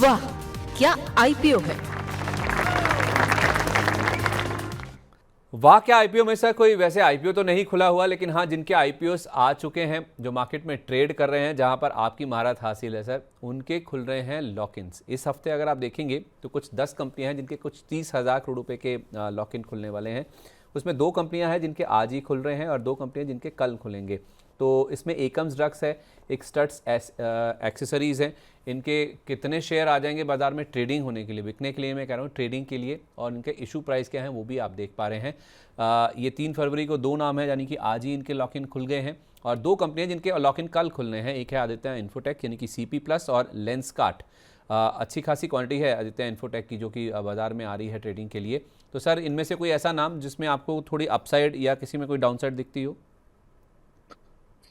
वाह, क्या आईपीओ है। वाह क्या आईपीओ में सर, कोई वैसे आईपीओ तो नहीं खुला हुआ, लेकिन हाँ जिनके आईपीओस आ चुके हैं, जो मार्केट में ट्रेड कर रहे हैं, जहां पर आपकी महारत हासिल है सर, उनके खुल रहे हैं लॉक इन्स। इस हफ्ते अगर आप देखेंगे तो कुछ 10 कंपनियां हैं जिनके कुछ 30,000 करोड़ रुपए के लॉक इन खुलने वाले हैं। उसमें 2 कंपनियां हैं जिनके आज ही खुल रहे हैं और 2 कंपनियां जिनके कल खुलेंगे। तो इसमें एकम्स ड्रग्स है, एक स्टड्स एक्सेसरीज़ हैं। इनके कितने शेयर आ जाएंगे बाजार में ट्रेडिंग होने के लिए, बिकने के लिए मैं कह रहा हूँ, ट्रेडिंग के लिए, और इनके इशू प्राइस क्या हैं वो भी आप देख पा रहे हैं। ये 3 फरवरी को 2 नाम है, यानी कि आज ही इनके लॉक इन खुल गए हैं, और 2 कंपनियां जिनके लॉक इन कल खुलने हैं। एक है आदित्य इन्फोटेक यानी कि सीपी प्लस, और लेंसकार्ट। अच्छी खासी क्वांटिटी है आदित्य इन्फोटेक की, जो कि बाजार में आ रही है ट्रेडिंग के लिए। तो सर इनमें से कोई ऐसा नाम जिसमें आपको थोड़ी अपसाइड या किसी में कोई डाउनसाइड दिखती हो?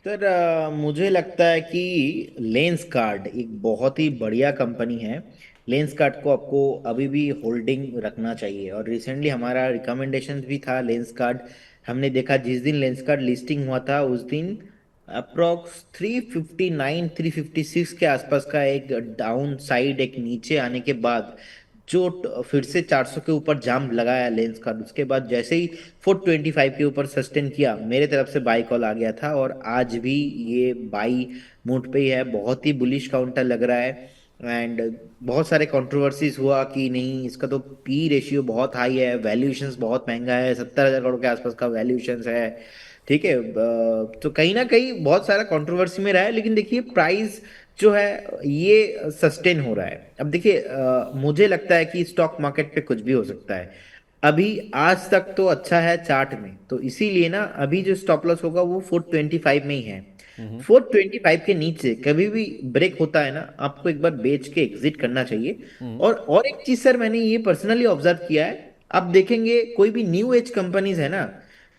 सर मुझे लगता है कि लेंस कार्ड एक बहुत ही बढ़िया कंपनी है। लेंस कार्ड को आपको अभी भी होल्डिंग रखना चाहिए, और रिसेंटली हमारा रिकमेंडेशन भी था लेंस कार्ड। हमने देखा जिस दिन लेंस कार्ड लिस्टिंग हुआ था उस दिन अप्रोक्स 359 356 के आसपास का एक डाउन साइड, एक नीचे आने के बाद जो फिर से 400 के ऊपर जाम लगाया लेंस कार्ड, उसके बाद जैसे ही 425 के ऊपर सस्टेन किया, मेरे तरफ से बाई कॉल आ गया था, और आज भी ये बाई मूड पे ही है। बहुत ही बुलिश काउंटर लग रहा है। एंड बहुत सारे कंट्रोवर्सीज हुआ कि नहीं, इसका तो पी रेशियो बहुत हाई है, वैल्यूएशंस बहुत महंगा है, 70,000 करोड़ के आसपास का वैल्यूएशंस है। ठीक है, तो कहीं ना कहीं बहुत सारा कंट्रोवर्सी में रहा है, लेकिन देखिए प्राइस जो है ये सस्टेन हो रहा है। अब देखिए मुझे लगता है कि स्टॉक मार्केट पे कुछ भी हो सकता है। अभी आज तक तो अच्छा है चार्ट में, तो इसीलिए ना अभी जो स्टॉप लॉस होगा वो 425 में ही है। 425 के नीचे कभी भी ब्रेक होता है ना, आपको एक बार बेच के एग्जिट करना चाहिए। और एक चीज सर, मैंने ये पर्सनली ऑब्जर्व किया है। आप देखेंगे कोई भी न्यू एज कंपनीज है ना,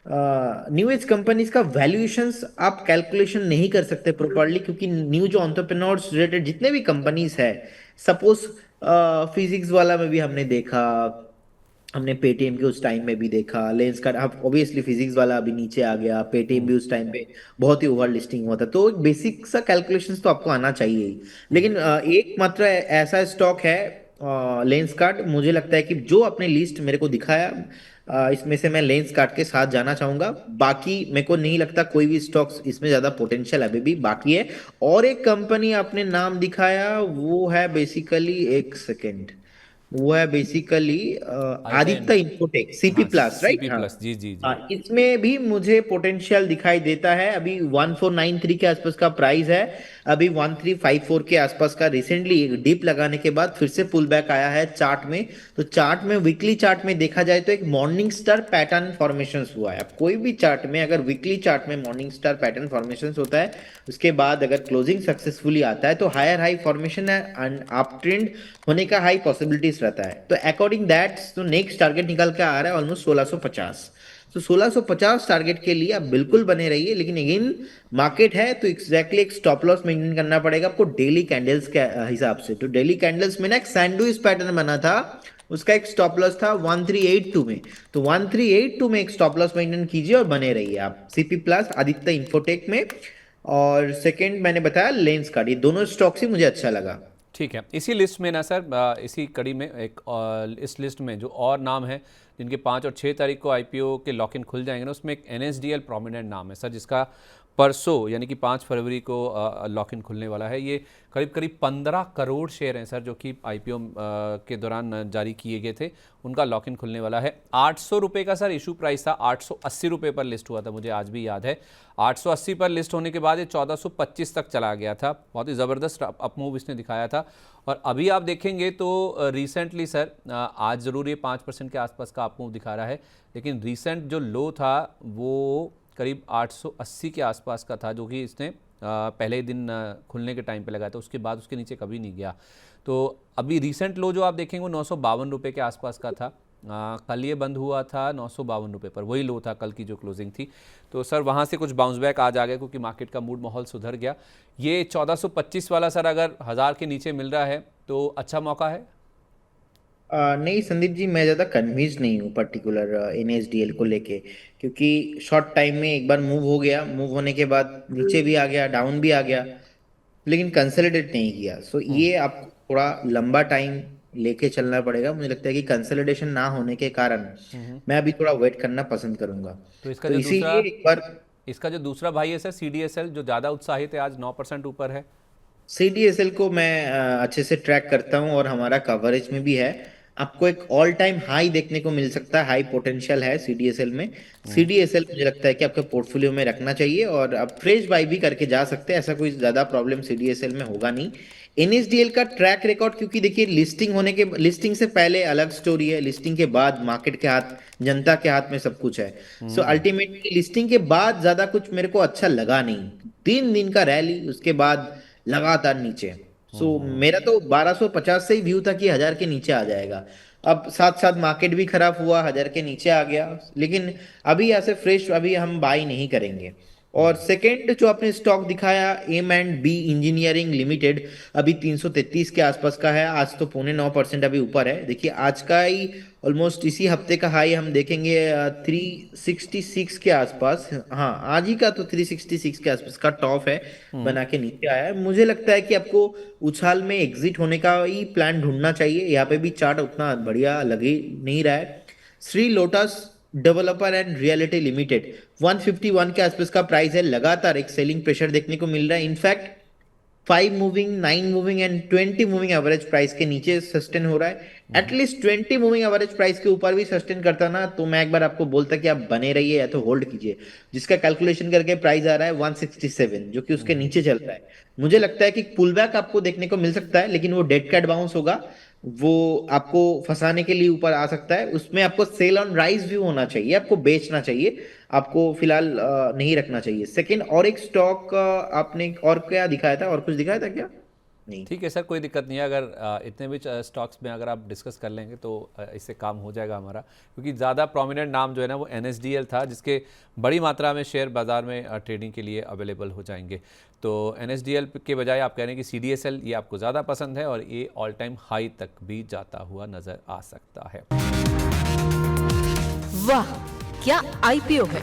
न्यू एज कंपनीज का वैल्यूएशंस आप कैलकुलेशन नहीं कर सकते प्रॉपरली, क्योंकि न्यू जो एंटरप्रेन्योर्स रिलेटेड जितने भी कंपनीज है, सपोज फिजिक्स वाला में भी हमने देखा, हमने पेटीएम के उस टाइम में भी देखा, लेंस कार्ड, अब ऑब्वियसली फिजिक्स वाला अभी नीचे आ गया, पेटीएम भी उस टाइम पे बहुत ही ओवर लिस्टिंग हुआ था। तो एक बेसिक सा कैलकुलेशंस तो आपको आना चाहिए ही। लेकिन एक मात्र ऐसा स्टॉक है लेंस कार्ड, मुझे लगता है कि जो आपने लिस्ट मेरे को दिखाया, इसमें से मैं लेंस कार्ड के साथ जाना चाहूंगा। बाकी मेरे को नहीं लगता कोई भी स्टॉक्स इसमें ज्यादा पोटेंशियल अभी भी बाकी है। और एक कंपनी आपने नाम दिखाया, वो है बेसिकली, एक सेकेंड, वो है basically Aditya. Aditya infotech, CP हाँ, प्लस, राइट? सीपी हाँ। प्लस, जी जी जी। हाँ, इसमें भी मुझे पोटेंशियल दिखाई देता है। अभी 1493 के आसपास का प्राइस है, अभी 1354 के आसपास का। रिसेंटली एक डीप लगाने के बाद फिर से पुल बैक आया है चार्ट में। तो चार्ट में, वीकली चार्ट में देखा जाए तो एक मॉर्निंग स्टार पैटर्न फॉर्मेशन हुआ है। अब कोई भी चार्ट में अगर वीकली चार्ट में मॉर्निंग स्टार पैटर्न फॉर्मेशन होता है, उसके बाद अगर क्लोजिंग सक्सेसफुली आता है, तो हायर हाई फॉर्मेशन है एंड अप ट्रेंड होने का हाई पॉसिबिलिटीज रहता है। तो अकॉर्डिंग दैट, तो नेक्स्ट टारगेट निकल के आ रहा है ऑलमोस्ट 1650। तो 1650 टारगेट के लिए आप बिल्कुल बने रहिए। लेकिन अगेन मार्केट है तो एग्जैक्टली एक स्टॉप लॉस मेंटेन करना पड़ेगा आपको डेली कैंडल्स के हिसाब से। तो डेली कैंडल्स में ना एक सैंडविच पैटर्न बना था, उसका एक स्टॉप लॉस था 1382 में। तो 1382 में एक स्टॉप लॉस मेंटेन कीजिए और बने रहिए आप सीपी प्लस, आदित्य इंफोटेक में। और सेकंड मैंने बताया लेंस कार्ड, ये दोनों स्टॉक्स ही मुझे अच्छा लगा। ठीक है, इसी लिस्ट में ना सर, इसी कड़ी में एक इस लिस्ट में जो और नाम है जिनके 5 और 6 तारीख को आईपीओ के लॉक इन खुल जाएंगे ना, उसमें एक एनएसडीएल प्रोमिनेंट नाम है सर, जिसका परसों यानी कि 5 फरवरी को लॉक इन खुलने वाला है। ये करीब करीब 15 करोड़ शेयर हैं सर, जो कि आईपीओ के दौरान जारी किए गए थे, उनका लॉक इन खुलने वाला है। 800 रुपये का सर इशू प्राइस था, 880 रुपये पर लिस्ट हुआ था, मुझे आज भी याद है। 880 पर लिस्ट होने के बाद ये 1425 तक चला गया था, बहुत ही ज़बरदस्त अप मूव इसने दिखाया था। और अभी आप देखेंगे तो रिसेंटली सर, आज ज़रूर ये 5% के आसपास का अप मूव दिखा रहा है, लेकिन रिसेंट जो लो था वो करीब 880 के आसपास का था, जो कि इसने पहले ही दिन खुलने के टाइम पे लगाया था। उसके बाद उसके नीचे कभी नहीं गया। तो अभी रीसेंट लो जो आप देखेंगे वो 952 रुपये के आसपास का था। कल ये बंद हुआ था 952 रुपये पर, वही लो था कल की जो क्लोजिंग थी। तो सर वहाँ से कुछ बाउंस बैक आज आ गया, क्योंकि मार्केट का मूड माहौल सुधर गया। ये 1425 वाला सर अगर 1000 के नीचे मिल रहा है तो अच्छा मौका है। नहीं संदीप जी, मैं ज़्यादा कन्विंस नहीं हूँ पर्टिकुलर एनएसडीएल को लेके, क्योंकि शॉर्ट टाइम में एक बार मूव हो गया, मूव होने के बाद नीचे भी आ गया, डाउन भी आ गया, लेकिन कंसोलिडेट नहीं किया। सो ये आपको थोड़ा लंबा टाइम लेके चलना पड़ेगा। मुझे लगता है कि कंसोलिडेशन ना होने के कारण मैं अभी थोड़ा वेट करना पसंद करूंगा। तो तो इसीलिए एक बार इसका जो दूसरा भाई है सर, CDSL, जो ज़्यादा उत्साहित है, आज 9% ऊपर है। सीडीएसएल को मैं अच्छे से ट्रैक करता हूँ और हमारा कवरेज में भी है। आपको एक ऑल टाइम हाई देखने को मिल सकता है, हाई पोटेंशियल है सीडीएसएल में। सीडीएसएल मुझे लगता है कि आपके पोर्टफोलियो में रखना चाहिए और आप फ्रेश बाई भी करके जा सकते हैं, ऐसा कोई ज्यादा प्रॉब्लम सीडीएसएल में होगा नहीं। एनएसडीएल का ट्रैक रिकॉर्ड, क्योंकि देखिए लिस्टिंग से पहले अलग स्टोरी है, लिस्टिंग के बाद मार्केट के हाथ, जनता के हाथ में सब कुछ है। सो अल्टीमेटली लिस्टिंग के बाद ज्यादा कुछ मेरे को अच्छा लगा नहीं। 3 दिन का रैली, उसके बाद लगातार नीचे। सो मेरा तो 1250 से ही व्यू था कि 1000 के नीचे आ जाएगा। अब साथ साथ मार्केट भी खराब हुआ, 1000 के नीचे आ गया, लेकिन अभी ऐसे फ्रेश अभी हम बाई नहीं करेंगे। और सेकंड जो आपने स्टॉक दिखाया, M&B इंजीनियरिंग लिमिटेड, अभी 333 के आसपास का है, आज तो 9.25% अभी ऊपर है। देखिए आज का ही ऑलमोस्ट इसी हफ्ते का हाई हम देखेंगे 366 के आसपास। हाँ, आज ही का तो 366 के आसपास का टॉप है, बना के नीचे आया है। मुझे लगता है कि आपको उछाल में एग्जिट होने का ही प्लान ढूंढना चाहिए। यहाँ पे भी चार्ट उतना बढ़िया लग ही नहीं रहा है। Shri lotus developer and reality limited 151 के आसपास का प्राइस है, लगातार एक सेलिंग प्रेशर देखने को मिल रहा है। In fact 5 moving, 9 moving and 20 moving average price के नीचे सस्टेन हो रहा है। एटलीस्ट 20 मूविंग एवरेज प्राइस के ऊपर भी सस्टेन करता ना, तो मैं एक बार आपको बोलता कि आप बने रहिए या तो होल्ड कीजिए। जिसका कैलकुलेशन करके प्राइस आ रहा है 167, जो कि उसके नीचे चल रहा है। मुझे लगता है कि पुल बैक आपको देखने को मिल सकता है, लेकिन वो डेड कैट बाउंस होगा, वो आपको फंसाने के लिए ऊपर आ सकता है। उसमें आपको सेल ऑन राइज व्यू होना चाहिए, आपको बेचना चाहिए, आपको फिलहाल नहीं रखना चाहिए। सेकंड, और एक स्टॉक आपने और क्या दिखाया था, और कुछ दिखाया था क्या? नहीं। ठीक है सर, कोई दिक्कत नहीं है। अगर इतने भी स्टॉक्स में अगर आप डिस्कस कर लेंगे तो इससे काम हो जाएगा हमारा, क्योंकि ज़्यादा प्रोमिनेंट नाम जो है ना वो NSDL था, जिसके बड़ी मात्रा में शेयर बाज़ार में ट्रेडिंग के लिए अवेलेबल हो जाएंगे। तो NSDL के बजाय आप कह रहे हैं कि CDSL ये आपको ज़्यादा पसंद है और ये ऑल टाइम हाई तक भी जाता हुआ नज़र आ सकता है। वाह, क्या आईपीओ है!